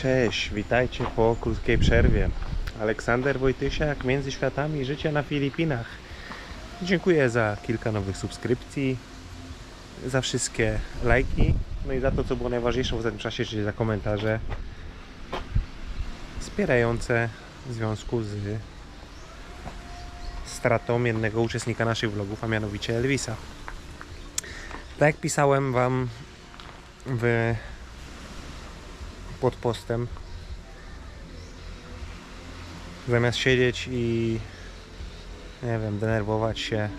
Cześć, witajcie po krótkiej przerwie. Aleksander Wojtysiak, Między Światami, życie na Filipinach. Dziękuję za kilka nowych subskrypcji, za wszystkie lajki, no i za to, co było najważniejsze w ostatnim czasie, czyli za komentarze wspierające w związku z stratą jednego uczestnika naszych vlogów, a mianowicie Elvisa. Tak jak pisałem wam pod postem, zamiast siedzieć i nie wiem, denerwować się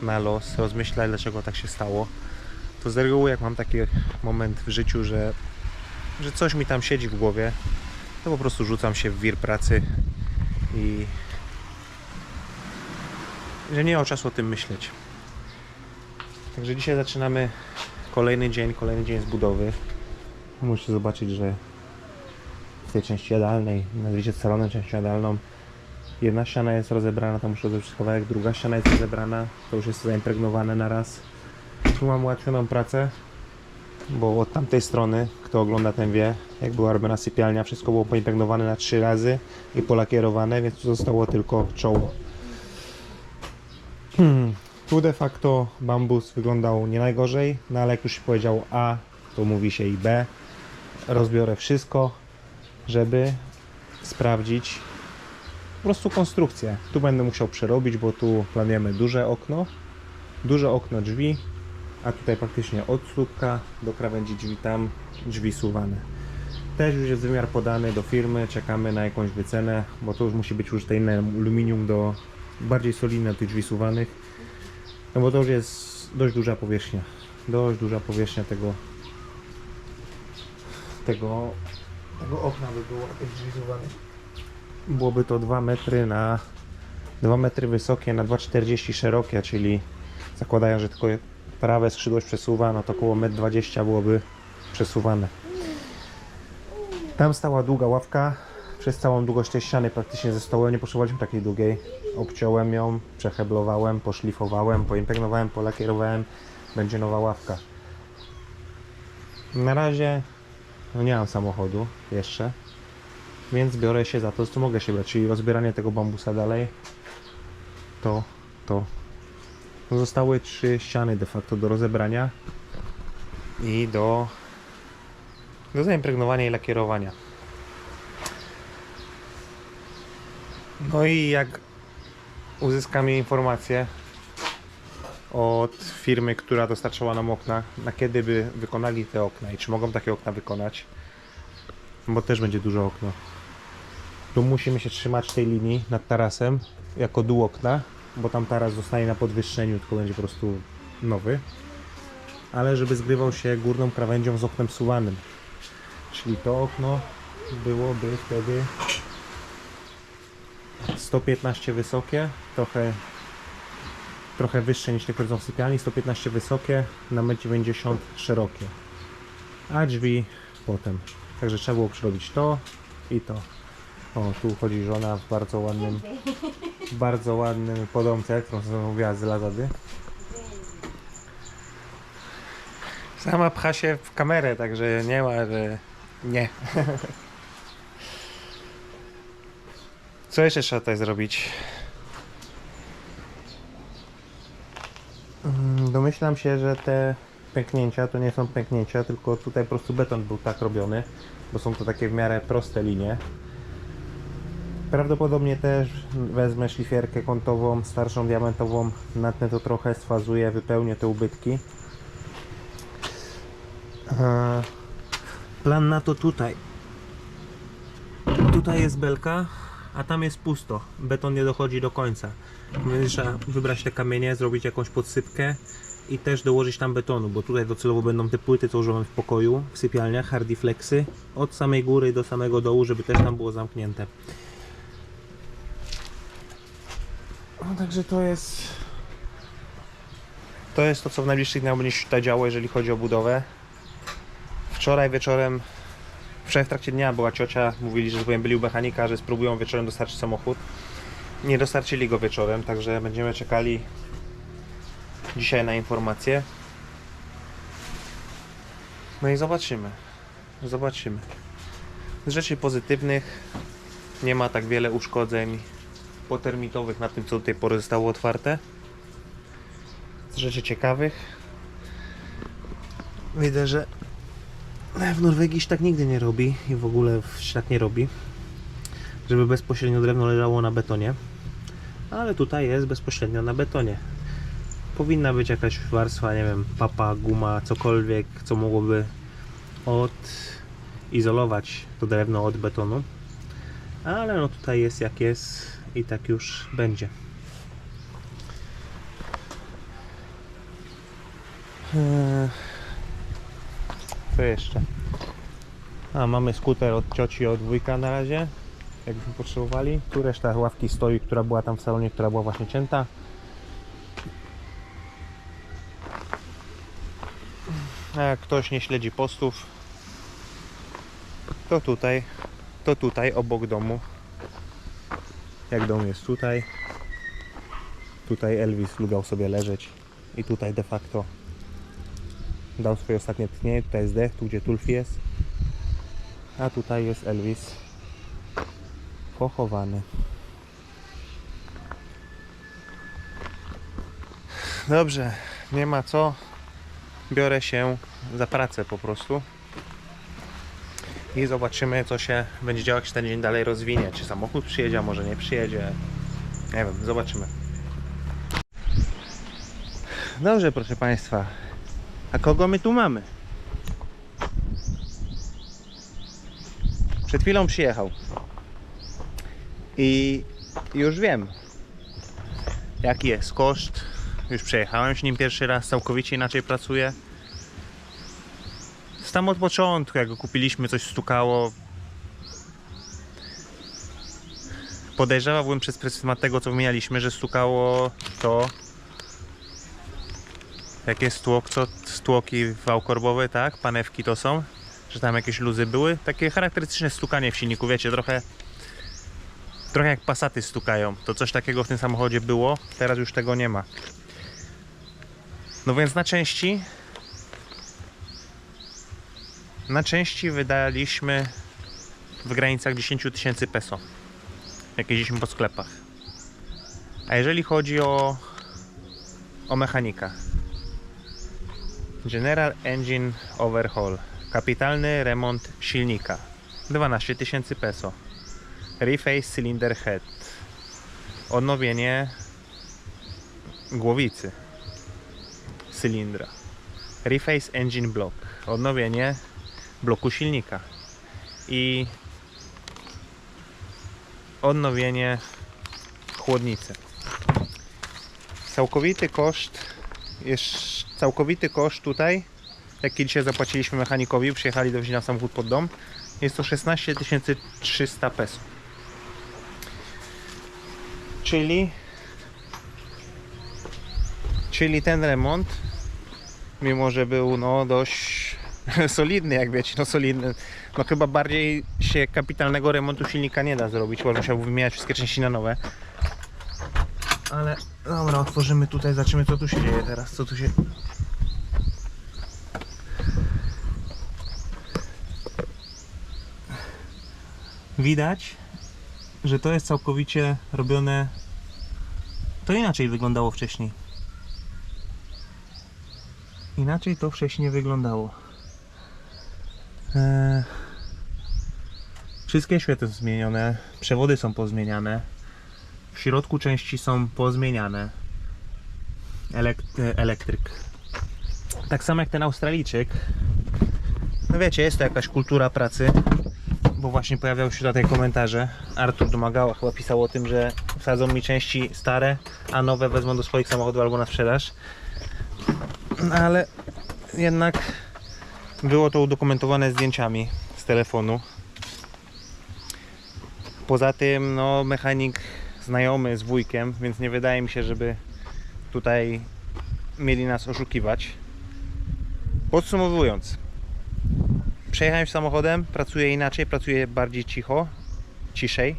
na los, rozmyślać, dlaczego tak się stało, to z reguły jak mam taki moment w życiu, że coś mi tam siedzi w głowie, to po prostu rzucam się w wir pracy i że nie mam czasu o tym myśleć. Także dzisiaj zaczynamy kolejny dzień z budowy. Musicie zobaczyć, że w tej części jadalnej, nazwijcie salonem częścią jadalną, jedna ściana jest rozebrana, tam muszę zrobić kawałek, druga ściana jest rozebrana, to już jest zaimpregnowane na raz. Tu mam ułatwioną pracę, bo od tamtej strony, kto ogląda ten wie, jak była robiona sypialnia, wszystko było poimpregnowane na 3 razy i polakierowane, więc tu zostało tylko czoło. Tu de facto bambus wyglądał nie najgorzej, no ale jak już się powiedział A, to mówi się i B. Rozbiorę wszystko, żeby sprawdzić po prostu konstrukcję. Tu będę musiał przerobić, bo tu planujemy duże okno drzwi, a tutaj praktycznie od słupka do krawędzi drzwi, tam drzwi suwane. Też już jest wymiar podany do firmy, czekamy na jakąś wycenę, bo to już musi być użyte inne aluminium do bardziej solidne tych drzwi suwanych, no bo to już jest dość duża powierzchnia tego okna by było tych drzwi suwanych. Byłoby to 2 metry na 2 metry wysokie na 2,40 szerokie, czyli zakładając, że tylko prawe skrzydło się przesuwa, no to około 1,20 m byłoby przesuwane. Tam stała długa ławka, przez całą długość tej ściany praktycznie ze stołem, nie potrzebowaliśmy takiej długiej. Obciąłem ją, przeheblowałem, poszlifowałem, poimpregnowałem, polakierowałem, będzie nowa ławka. Na razie no nie mam samochodu jeszcze, więc biorę się za to, co mogę się brać, czyli rozbieranie tego bambusa dalej. Zostały 3 ściany de facto do rozebrania i do zaimpregnowania i lakierowania. No i jak uzyskamy informację od firmy, która dostarczała nam okna, na kiedy by wykonali te okna i czy mogą takie okna wykonać, bo też będzie duże okno. Tu musimy się trzymać tej linii nad tarasem jako dół okna, bo tam taras zostanie na podwyższeniu, tylko będzie po prostu nowy, ale żeby zgrywał się górną krawędzią z oknem suwanym, czyli to okno byłoby wtedy 115 wysokie, trochę wyższe niż te, które są w sypialni, 115 wysokie, na 1,90 m szerokie, a drzwi potem. Także trzeba było przerobić to i to. O, tu chodzi żona w bardzo ładnym podomce, którą zamówiła z Lazady. Sama pcha się w kamerę, także nie ma, że nie. Co jeszcze trzeba tutaj zrobić? Domyślam się, że te pęknięcia to nie są pęknięcia, tylko tutaj po prostu beton był tak robiony, bo są to takie w miarę proste linie. Prawdopodobnie też wezmę szlifierkę kątową, starszą diamentową, natnę to trochę, sfazuję, wypełnię te ubytki. Plan na to tutaj. Tutaj jest belka, a tam jest pusto. Beton nie dochodzi do końca. Więc trzeba wybrać te kamienie, zrobić jakąś podsypkę i też dołożyć tam betonu, bo tutaj docelowo będą te płyty, co używamy w pokoju, w sypialniach, hardiflexy, od samej góry do samego dołu, żeby też tam było zamknięte. No także to jest to, co w najbliższych dniach będzie się tutaj działo, jeżeli chodzi o budowę. Wczoraj wieczorem, w trakcie dnia była ciocia, mówili, że byli u mechanika, że spróbują wieczorem dostarczyć samochód. Nie dostarczyli go wieczorem, także będziemy czekali dzisiaj na informacje. No i zobaczymy. Z rzeczy pozytywnych nie ma tak wiele uszkodzeń potermitowych na tym, co do tej pory zostało otwarte. Z rzeczy ciekawych widzę, że w Norwegii się tak nigdy nie robi i w ogóle się tak nie robi, żeby bezpośrednio drewno leżało na betonie, ale tutaj jest bezpośrednio na betonie. Powinna być jakaś warstwa, nie wiem, papa, guma, cokolwiek, co mogłoby odizolować to drewno od betonu, ale no tutaj jest jak jest i tak już będzie. Co jeszcze? Mamy skuter od cioci, od wujka na razie, jakbyśmy potrzebowali. Tu reszta ławki stoi, która była tam w salonie, która była właśnie cięta. A jak ktoś nie śledzi postów, to tutaj obok domu, jak dom jest tutaj Elvis lubiał sobie leżeć i tutaj de facto dał swoje ostatnie tchnienie. Tutaj jest dech, tu gdzie Tulfi jest, a tutaj jest Elvis pochowany. Dobrze, nie ma co, biorę się za pracę po prostu i zobaczymy, co się będzie działo, jak się ten dzień dalej rozwinie, czy samochód przyjedzie, a może nie przyjedzie, nie wiem, zobaczymy. Dobrze, proszę Państwa, a kogo my tu mamy? Przed chwilą przyjechał i już wiem, jaki jest koszt. Już przejechałem się nim pierwszy raz, całkowicie inaczej pracuje. Tam od początku, jak go kupiliśmy, coś stukało. Podejrzewałbym przez pryzmat tego, co wymienialiśmy, że stukało to, jakie stłoki wałkorbowe, tak? Panewki to są, że tam jakieś luzy były. Takie charakterystyczne stukanie w silniku, wiecie, trochę jak Passaty stukają. To coś takiego w tym samochodzie było, teraz już tego nie ma. No więc na części wydaliśmy w granicach 10 000 peso, jak jeździliśmy po sklepach. A jeżeli chodzi o mechanika, General Engine Overhaul, kapitalny remont silnika, 12 000 peso. Reface Cylinder Head, odnowienie głowicy cylindra. Reface Engine Block, odnowienie bloku silnika i odnowienie chłodnicy. Całkowity koszt tutaj, jaki dzisiaj zapłaciliśmy mechanikowi, przyjechali dowieźli nam samochód pod dom, jest to 16 300 peso. Czyli ten remont, mimo że był no dość solidny, jak wiecie, solidny, no chyba bardziej się kapitalnego remontu silnika nie da zrobić, bo musiałby wymieniać wszystkie części na nowe. Ale dobra, otworzymy tutaj, zobaczymy, co tu się dzieje teraz, co tu się... Widać, że to jest całkowicie robione, to inaczej wyglądało wcześniej. Inaczej to wcześniej wyglądało. Wszystkie światła są zmienione, przewody są pozmieniane, w środku części są pozmieniane. Elektryk. Tak samo jak ten Australijczyk. No wiecie, jest to jakaś kultura pracy, bo właśnie pojawiały się tutaj komentarze. Artur Domagała chyba pisał o tym, że wsadzą mi części stare, a nowe wezmą do swoich samochodów albo na sprzedaż. Ale jednak było to udokumentowane zdjęciami z telefonu. Poza tym no, mechanik znajomy z wujkiem, więc nie wydaje mi się, żeby tutaj mieli nas oszukiwać. Podsumowując, przejechałem samochodem, pracuję inaczej, pracuję bardziej ciszej.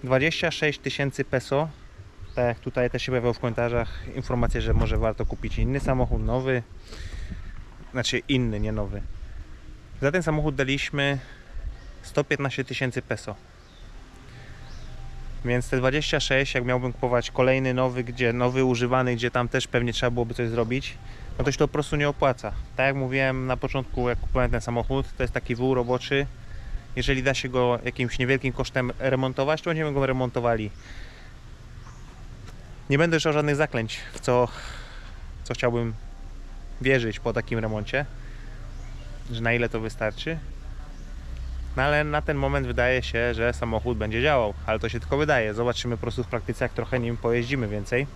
26 000 peso. Tak jak tutaj też się pojawiało w komentarzach informacje, że może warto kupić inny samochód, nowy. Znaczy inny, nie nowy. Za ten samochód daliśmy 115 000 peso. Więc te 26, jak miałbym kupować kolejny nowy używany, gdzie tam też pewnie trzeba byłoby coś zrobić, no to się to po prostu nie opłaca. Tak jak mówiłem na początku, jak kupowałem ten samochód, to jest taki wół roboczy. Jeżeli da się go jakimś niewielkim kosztem remontować, to będziemy go remontowali. Nie będę szał żadnych zaklęć, w co chciałbym wierzyć po takim remoncie, że na ile to wystarczy. No ale na ten moment wydaje się, że samochód będzie działał, ale to się tylko wydaje. Zobaczymy po prostu w praktyce, jak trochę nim pojeździmy więcej.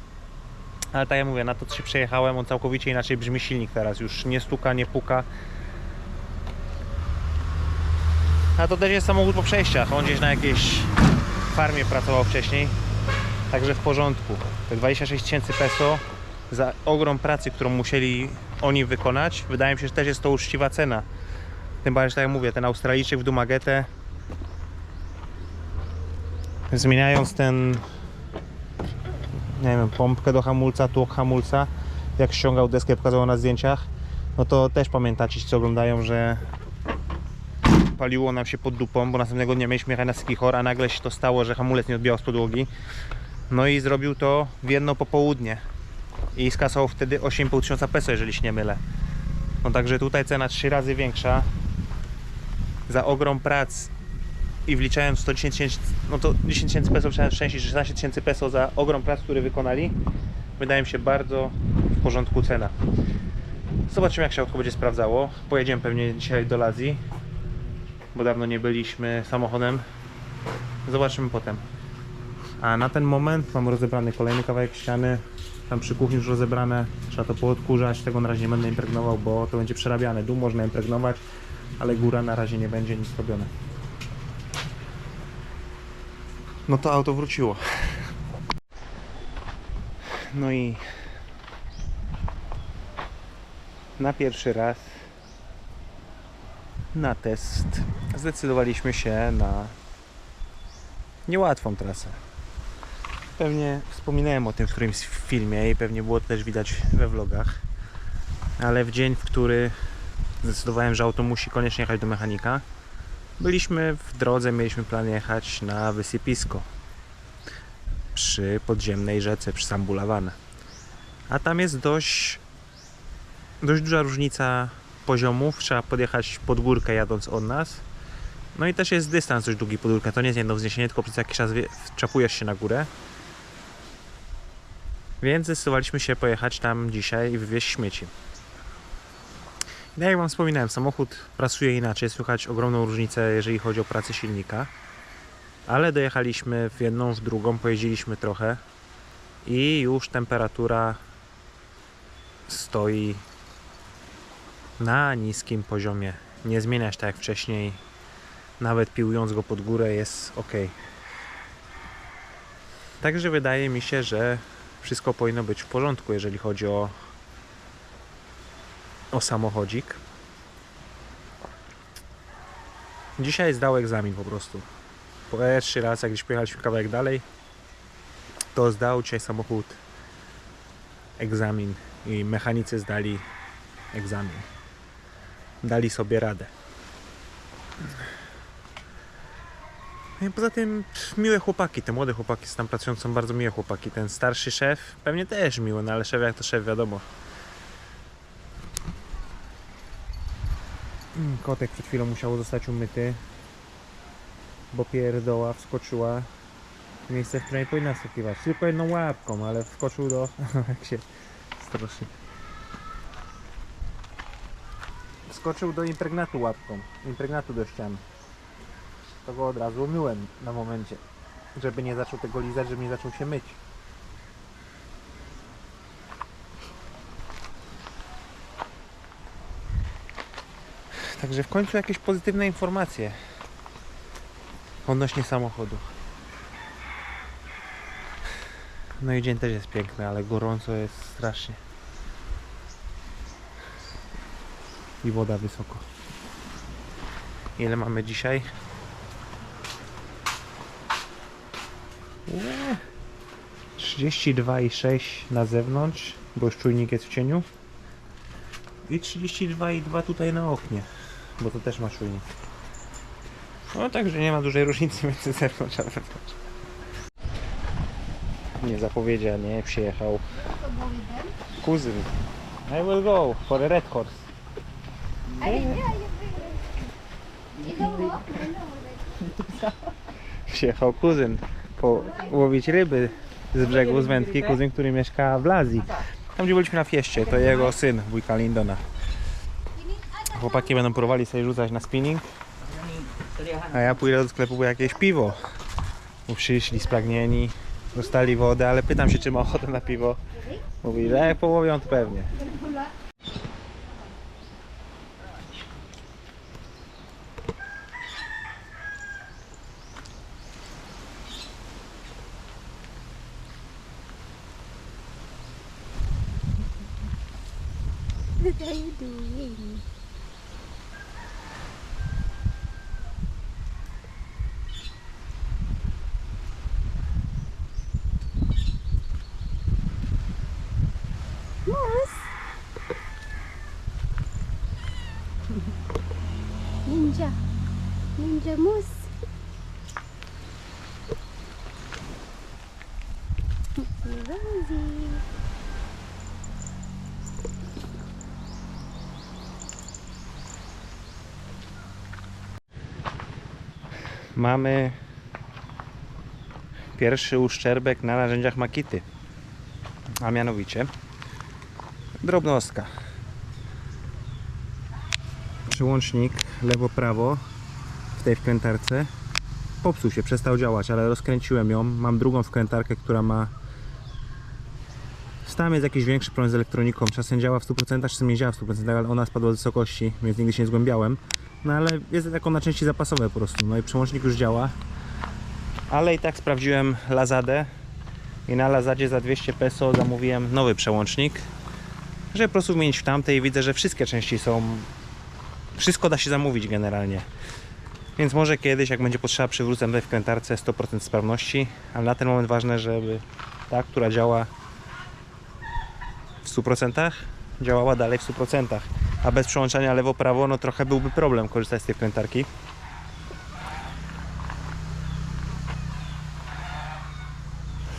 Ale tak jak mówię, na to co się przejechałem, on całkowicie inaczej brzmi silnik teraz. Już nie stuka, nie puka. A to też jest samochód po przejściach. On gdzieś na jakiejś farmie pracował wcześniej. Także w porządku. Te 26 000 peso za ogrom pracy, którą musieli oni wykonać, wydaje mi się, że też jest to uczciwa cena. Tym bardziej, tak jak mówię, ten Australijczyk w Dumaguete, zmieniając ten, nie wiem, pompkę do hamulca, tłok hamulca, jak ściągał deskę, pokazał na zdjęciach, no to też pamiętacie ci, co oglądają, że paliło nam się pod dupą, bo następnego dnia mieliśmy jechać na Skichor, a nagle się to stało, że hamulec nie odbijał z podłogi. No i zrobił to w jedno popołudnie i skasował wtedy 8,5 tysiąca peso, jeżeli się nie mylę. No także tutaj cena 3 razy większa za ogrom prac i wliczając 110 000, no to 10 000 peso, trzeba szczęścić 16 000 peso za ogrom prac, które wykonali. Wydaje mi się bardzo w porządku cena. Zobaczymy, jak się auto będzie sprawdzało. Pojedziemy pewnie dzisiaj do Lazji, bo dawno nie byliśmy samochodem. Zobaczymy potem. A na ten moment mam rozebrany kolejny kawałek ściany. Tam przy kuchni już rozebrane. Trzeba to poodkurzać. Tego na razie nie będę impregnował, bo to będzie przerabiane. Dół można impregnować, ale góra na razie nie będzie nic robione. No to auto wróciło. No i na pierwszy raz na test zdecydowaliśmy się na niełatwą trasę. Pewnie wspominałem o tym w którymś filmie i pewnie było to też widać we vlogach, ale w dzień, w który zdecydowałem, że auto musi koniecznie jechać do mechanika, byliśmy w drodze, mieliśmy plan jechać na wysypisko przy podziemnej rzece, przy San Bulavan. A tam jest dość duża różnica poziomów, trzeba podjechać pod górkę jadąc od nas. No i też jest dystans dość długi pod górkę, to nie jest jedno wzniesienie, tylko przez jakiś czas wczapujesz się na górę. Więc zdecydowaliśmy się pojechać tam dzisiaj i wywieźć śmieci. Jak wam wspominałem, samochód pracuje inaczej, słychać ogromną różnicę, jeżeli chodzi o pracę silnika. Ale dojechaliśmy w jedną, w drugą, pojeździliśmy trochę i już temperatura stoi na niskim poziomie. Nie zmienia się tak jak wcześniej. Nawet piłując go pod górę jest ok. Także wydaje mi się, że wszystko powinno być w porządku, jeżeli chodzi o samochodzik. Dzisiaj zdał egzamin po prostu. Pierwszy raz, jak gdzieś pojechaliśmy kawałek dalej, to zdał dzisiaj samochód egzamin i mechanicy zdali egzamin. Dali sobie radę. I poza tym miłe chłopaki, te młode chłopaki tam pracują, są bardzo miłe chłopaki. Ten starszy szef pewnie też miły, no ale szef jak to szef, wiadomo. Kotek przed chwilą musiał zostać umyty, bo pierdoła wskoczyła w miejsce, w którym nie powinna wskakiwać. Tylko jedną łapką, ale wskoczył do... jak się stroszy. Wskoczył do impregnatu łapką, impregnatu do ścian. To go od razu umyłem na momencie, żeby nie zaczął tego lizać, żeby nie zaczął się myć. Także w końcu jakieś pozytywne informacje odnośnie samochodu. No i dzień też jest piękny, ale gorąco jest strasznie. I woda wysoko. Ile mamy dzisiaj? 32,6 na zewnątrz, bo już czujnik jest w cieniu. I 32,2 tutaj na oknie. bo to też ma czujnik. No także nie ma dużej różnicy między zewnątrz a wewnątrz. Nie zapowiedział, nie przyjechał kuzyn. I will go for a red horse. Przyjechał kuzyn połowić ryby z brzegu, z wędki. Kuzyn, który mieszka w Lazji. Tam gdzie byliśmy na fieście, to jego syn, wujka Lindona. Chłopaki będą próbowali sobie rzucać na spinning, a ja pójdę do sklepu po jakieś piwo. Bo przyszli spragnieni, dostali wodę, ale pytam się, czy ma ochotę na piwo. Mówi, że jak połowią, to pewnie. What are you doing? Moose? Ninja. Ninja moose. Rosie. Mamy pierwszy uszczerbek na narzędziach Makity, a mianowicie drobnostka. Przełącznik lewo-prawo w tej wkrętarce popsuł się, przestał działać, ale rozkręciłem ją. Mam drugą wkrętarkę, która ma... Tam jest jakiś większy problem z elektroniką. Czasem działa w 100%, czasem nie działa w 100%, ale ona spadła z wysokości, więc nigdy się nie zgłębiałem. No ale jest taką na części zapasowe po prostu. No i przełącznik już działa. Ale i tak sprawdziłem Lazadę i na Lazadzie za 200 peso zamówiłem nowy przełącznik, żeby po prostu wymienić w tamtej. Widzę, że wszystkie części są... Wszystko da się zamówić generalnie. Więc może kiedyś, jak będzie potrzeba, przywrócę w wkrętarce 100% sprawności, ale na ten moment ważne, żeby ta, która działa w 100%, działała dalej w 100%. A bez przełączania lewo-prawo, no trochę byłby problem korzystać z tej wkrętarki.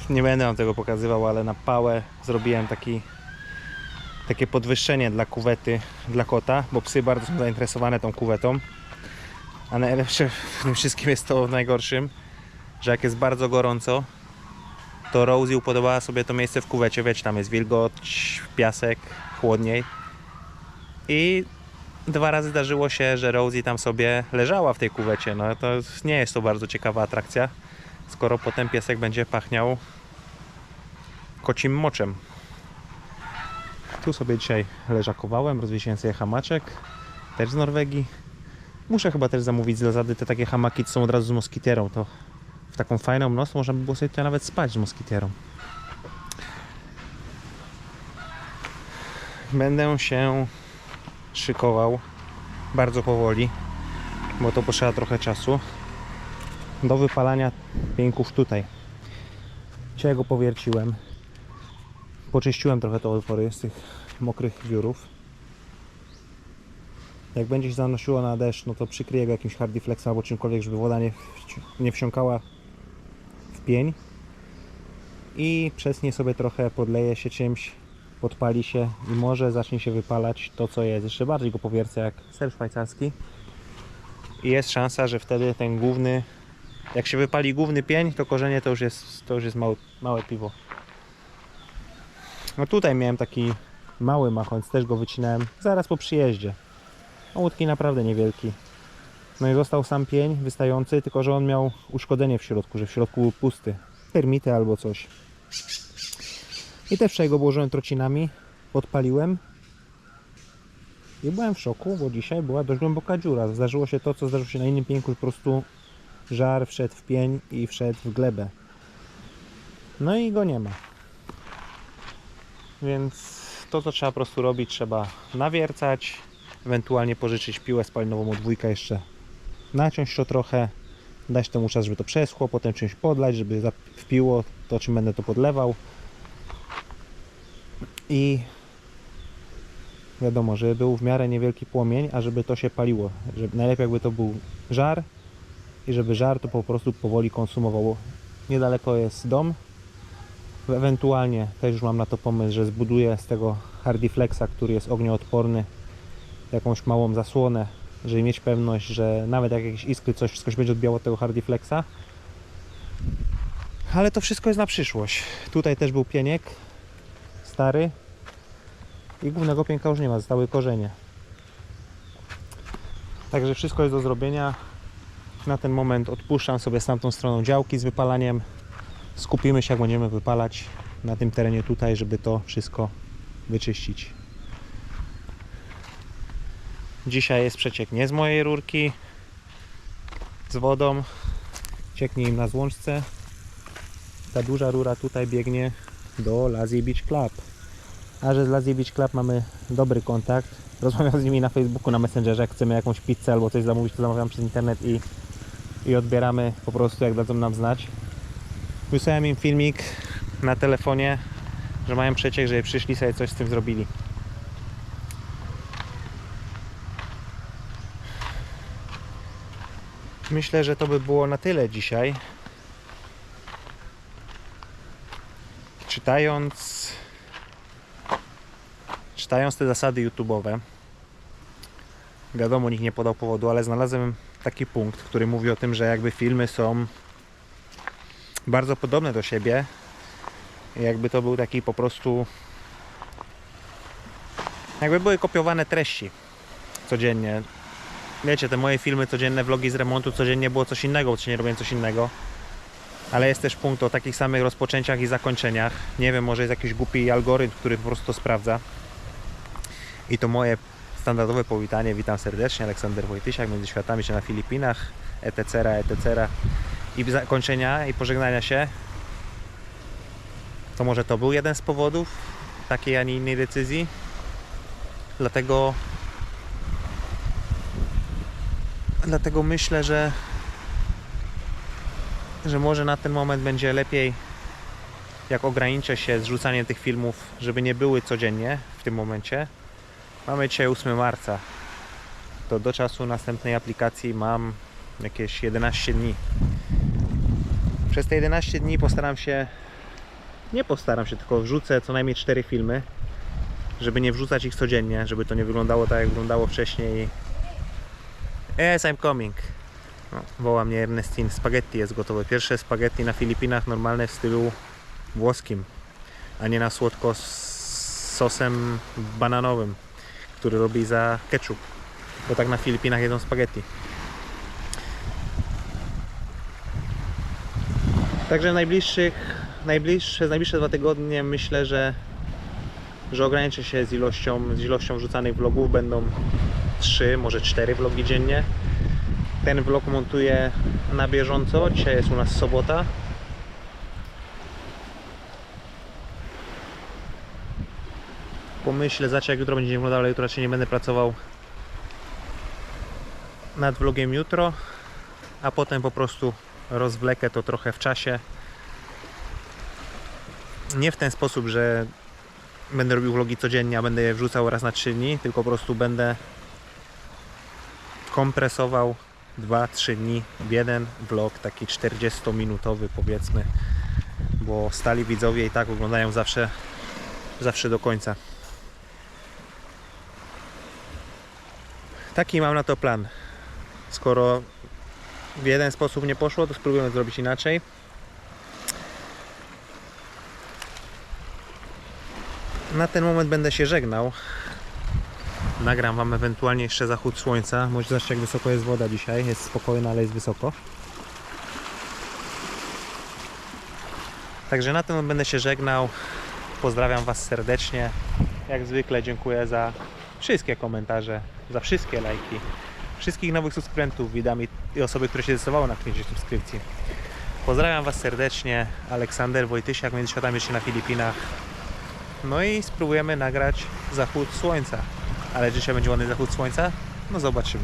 Nie będę wam tego pokazywał, ale na pałę zrobiłem takie podwyższenie dla kuwety dla kota, bo psy bardzo są zainteresowane tą kuwetą. A najlepsze w tym wszystkim jest to najgorszym, że jak jest bardzo gorąco, to Rosie upodobała sobie to miejsce w kuwecie. Wiecie, tam jest wilgoć, piasek, chłodniej. I 2 razy zdarzyło się, że Rosie tam sobie leżała w tej kuwecie. No to nie jest to bardzo ciekawa atrakcja, skoro potem piesek będzie pachniał kocim moczem. Tu sobie dzisiaj leżakowałem, rozwiesiłem sobie hamaczek, też z Norwegii. Muszę chyba też zamówić z Lazady te takie hamaki, co są od razu z moskitierą. To w taką fajną noc można by było sobie tutaj nawet spać z moskitierą. Będę się szykował bardzo powoli, bo to potrzeba trochę czasu do wypalania pieńków tutaj. Dzisiaj go powierciłem, poczyściłem trochę te otwory z tych mokrych wiórów. Jak będzie się zanosiło na deszcz, no to przykryję go jakimś hardiflexem albo czymkolwiek, żeby woda nie wsiąkała w pień. I przez nie sobie trochę podleje się czymś, podpali się i może zacznie się wypalać to, co jest. Jeszcze bardziej go powiercę jak ser szwajcarski. I jest szansa, że wtedy ten główny, jak się wypali główny pień, to korzenie to już jest małe piwo. No tutaj miałem taki mały machoń, też go wycinałem zaraz po przyjeździe. Łódki naprawdę niewielki. No i został sam pień wystający, tylko że on miał uszkodzenie w środku, że w środku był pusty. Termity albo coś. I też wczoraj go obłożyłem trocinami, podpaliłem. I byłem w szoku, bo dzisiaj była dość głęboka dziura. Zdarzyło się to, co zdarzyło się na innym pieńku, po prostu żar wszedł w pień i wszedł w glebę. No i go nie ma. Więc to, co trzeba po prostu robić, trzeba nawiercać, ewentualnie pożyczyć piłę spalinową od wujka jeszcze, naciąć to trochę, dać temu czas, żeby to przeschło, potem czymś podlać, żeby wpiło to, czym będę to podlewał. I wiadomo, żeby był w miarę niewielki płomień, a żeby to się paliło. Żeby, najlepiej jakby to był żar i żeby żar to po prostu powoli konsumowało. Niedaleko jest dom. Ewentualnie też już mam na to pomysł, że zbuduję z tego Hardiflexa, który jest ognioodporny, jakąś małą zasłonę, żeby mieć pewność, że nawet jak jakieś iskry, coś, wszystko się będzie odbijało od tego Hardiflexa. Ale to wszystko jest na przyszłość. Tutaj też był pieniek stary i głównego pięka już nie ma, zostały korzenie. Także wszystko jest do zrobienia. Na ten moment odpuszczam sobie z tamtą stroną działki z wypalaniem. Skupimy się, jak będziemy wypalać na tym terenie tutaj, żeby to wszystko wyczyścić. Dzisiaj jest przeciek nie z mojej rurki z wodą, cieknie im na złączce. Ta duża rura tutaj biegnie do Lazy Beach Club. A że z Lazy Beach Club mamy dobry kontakt, rozmawiam z nimi na Facebooku, na Messengerze, jak chcemy jakąś pizzę albo coś zamówić, to zamawiam przez internet i odbieramy po prostu, jak dadzą nam znać. Wysłałem im filmik na telefonie, że mają przeciek, żeby przyszli sobie coś z tym zrobili. Myślę, że to by było na tyle dzisiaj. Czytając te zasady YouTube'owe, wiadomo, nikt nie podał powodu, ale znalazłem taki punkt, który mówi o tym, że jakby filmy są bardzo podobne do siebie, jakby to był taki po prostu, jakby były kopiowane treści codziennie. Wiecie, te moje filmy codzienne, vlogi z remontu, codziennie było coś innego, bo codziennie robiłem coś innego. Ale jest też punkt o takich samych rozpoczęciach i zakończeniach. Nie wiem, może jest jakiś głupi algorytm, który po prostu to sprawdza. I to moje standardowe powitanie. Witam serdecznie, Aleksander Wojtysiak, między światami się na Filipinach, etc. I zakończenia i pożegnania się. To może to był jeden z powodów takiej, a nie innej decyzji. Dlatego myślę, że może na ten moment będzie lepiej, jak ograniczę się z rzucaniem tych filmów, żeby nie były codziennie w tym momencie. Mamy dzisiaj 8 marca. To do czasu następnej aplikacji mam jakieś 11 dni. Przez te 11 dni tylko wrzucę co najmniej 4 filmy, żeby nie wrzucać ich codziennie, żeby to nie wyglądało tak, jak wyglądało wcześniej. Yes, I'm coming. No, woła mnie Ernestin. Spaghetti jest gotowe. Pierwsze spaghetti na Filipinach normalne w stylu włoskim, a nie na słodko z sosem bananowym, który robi za ketchup. Bo tak na Filipinach jedzą spaghetti. Także najbliższe 2 tygodnie myślę, że ograniczę się z ilością wrzucanych vlogów. Będą 3, może 4 vlogi dziennie. Ten vlog montuję na bieżąco. Dzisiaj jest u nas sobota. Pomyślę, jak jutro będzie wyglądało, ale jutro raczej nie będę pracował nad vlogiem jutro, a potem po prostu rozwlekę to trochę w czasie. Nie w ten sposób, że będę robił vlogi codziennie, a będę je wrzucał raz na 3 dni, tylko po prostu będę kompresował 2-3 dni w jeden vlog, taki 40-minutowy powiedzmy, bo stali widzowie i tak oglądają zawsze do końca. Taki mam na to plan. Skoro w jeden sposób nie poszło, to spróbujemy zrobić inaczej. Na ten moment będę się żegnał. Nagram wam ewentualnie jeszcze zachód słońca. Może zobaczcie, jak wysoko jest woda dzisiaj. Jest spokojna, ale jest wysoko. Także na tym będę się żegnał. Pozdrawiam was serdecznie. Jak zwykle dziękuję za wszystkie komentarze, za wszystkie lajki, wszystkich nowych subskrybentów, widami i osoby, które się zdecydowały na kliknięcie subskrypcji. Pozdrawiam was serdecznie. Aleksander Wojtysiak, między światami się na Filipinach. No i spróbujemy nagrać zachód słońca. Ale dzisiaj będzie ładny zachód słońca? No zobaczymy.